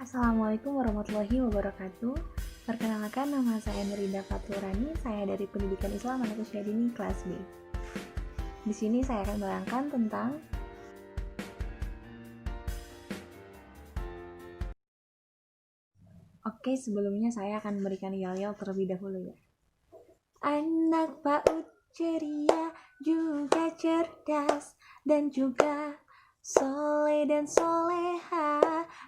Assalamualaikum warahmatullahi wabarakatuh. Perkenalkan, nama saya Nurida Faturani. Saya dari Pendidikan Islam Anak Usia Dini kelas B. Di sini saya akan menerangkan tentang sebelumnya saya akan memberikan yel-yel terlebih dahulu ya. Anak PAUD ceria, juga cerdas, dan juga soleh dan soleha,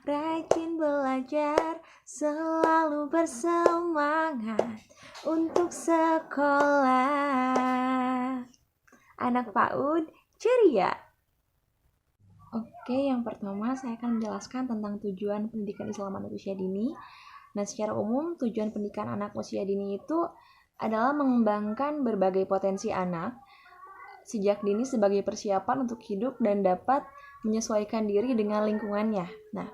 rajin belajar, selalu bersemangat untuk sekolah. Anak PAUD ceria. Yang pertama saya akan menjelaskan tentang tujuan pendidikan Islam anak usia dini. Nah, secara umum tujuan pendidikan anak usia dini itu adalah mengembangkan berbagai potensi anak sejak dini sebagai persiapan untuk hidup dan dapat menyesuaikan diri dengan lingkungannya. Nah,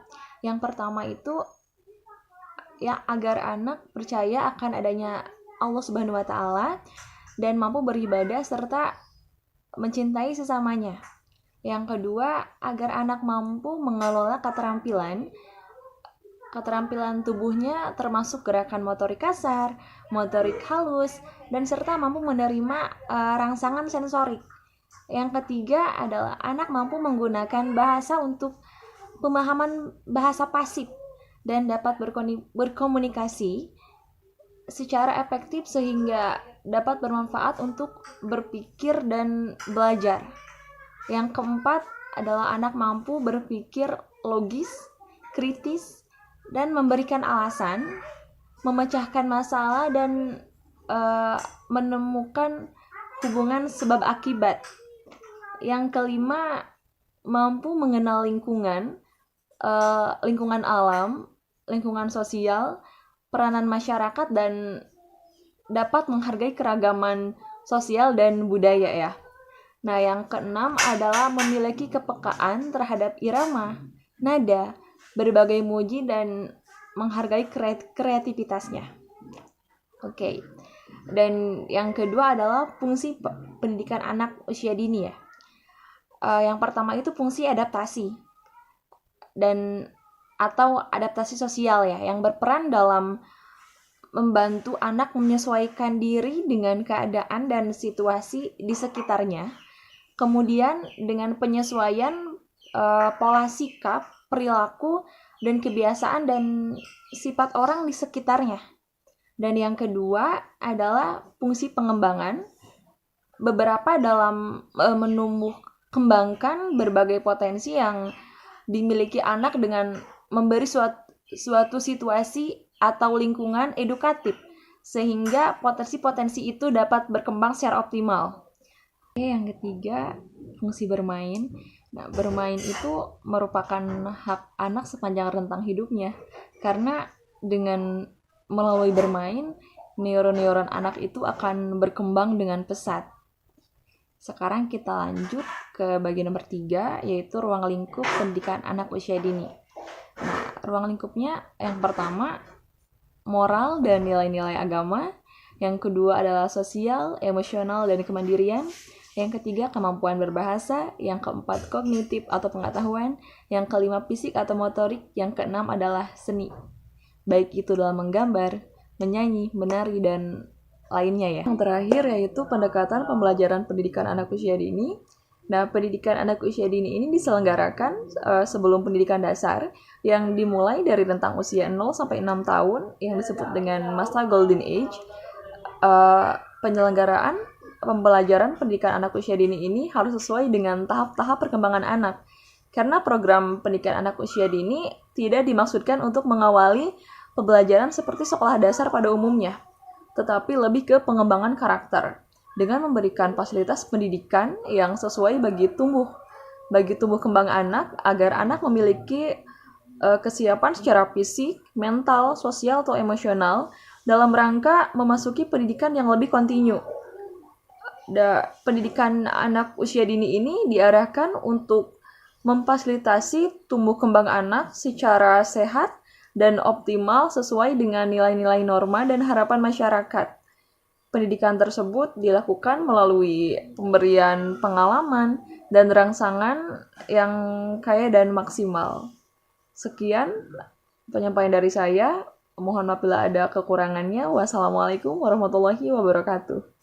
yang pertama itu ya agar anak percaya akan adanya Allah Subhanahu wa taala dan mampu beribadah serta mencintai sesamanya. Yang kedua, agar anak mampu mengelola keterampilan tubuhnya termasuk gerakan motorik kasar, motorik halus, dan serta mampu menerima rangsangan sensorik. Yang ketiga adalah anak mampu menggunakan bahasa untuk pemahaman bahasa pasif dan dapat berkomunikasi secara efektif sehingga dapat bermanfaat untuk berpikir dan belajar. Yang keempat adalah anak mampu berpikir logis, kritis, dan memberikan alasan, memecahkan masalah, dan menemukan hubungan sebab akibat. Yang kelima, mampu mengenal lingkungan alam, lingkungan sosial, peranan masyarakat, dan dapat menghargai keragaman sosial dan budaya ya. Nah, yang keenam adalah memiliki kepekaan terhadap irama, nada, berbagai muji, dan menghargai kreativitasnya. Dan yang kedua adalah fungsi pendidikan anak usia dini ya. Yang pertama itu fungsi adaptasi atau adaptasi sosial ya, yang berperan dalam membantu anak menyesuaikan diri dengan keadaan dan situasi di sekitarnya. Kemudian dengan penyesuaian pola sikap, perilaku, dan kebiasaan dan sifat orang di sekitarnya. Dan yang kedua adalah fungsi pengembangan, beberapa dalam menumbuh kembangkan berbagai potensi yang dimiliki anak dengan memberi suatu situasi atau lingkungan edukatif sehingga potensi-potensi itu dapat berkembang secara optimal. Yang ketiga, fungsi bermain. Nah, bermain itu merupakan hak anak sepanjang rentang hidupnya, karena dengan melalui bermain, neuron-neuron anak itu akan berkembang dengan pesat. Sekarang kita lanjut ke bagian nomor 3, yaitu ruang lingkup pendidikan anak usia dini. Nah, ruang lingkupnya yang pertama, moral dan nilai-nilai agama. Yang kedua adalah sosial, emosional, dan kemandirian. Yang ketiga, kemampuan berbahasa. Yang keempat, kognitif atau pengetahuan. Yang kelima, fisik atau motorik. Yang keenam adalah seni, baik itu dalam menggambar, menyanyi, menari, dan lainnya ya. Yang terakhir yaitu pendekatan pembelajaran pendidikan anak usia dini. Nah, pendidikan anak usia dini ini diselenggarakan sebelum pendidikan dasar yang dimulai dari rentang usia 0 sampai 6 tahun yang disebut dengan masa Golden Age. Penyelenggaraan pembelajaran pendidikan anak usia dini ini harus sesuai dengan tahap-tahap perkembangan anak. Karena program pendidikan anak usia dini tidak dimaksudkan untuk mengawali pembelajaran seperti sekolah dasar pada umumnya, tetapi lebih ke pengembangan karakter dengan memberikan fasilitas pendidikan yang sesuai bagi tumbuh kembang anak agar anak memiliki kesiapan secara fisik, mental, sosial, atau emosional dalam rangka memasuki pendidikan yang lebih kontinu. Pendidikan anak usia dini ini diarahkan untuk memfasilitasi tumbuh kembang anak secara sehat dan optimal sesuai dengan nilai-nilai norma dan harapan masyarakat. Pendidikan tersebut dilakukan melalui pemberian pengalaman dan rangsangan yang kaya dan maksimal. Sekian penyampaian dari saya. Mohon maaf bila ada kekurangannya. Wassalamualaikum warahmatullahi wabarakatuh.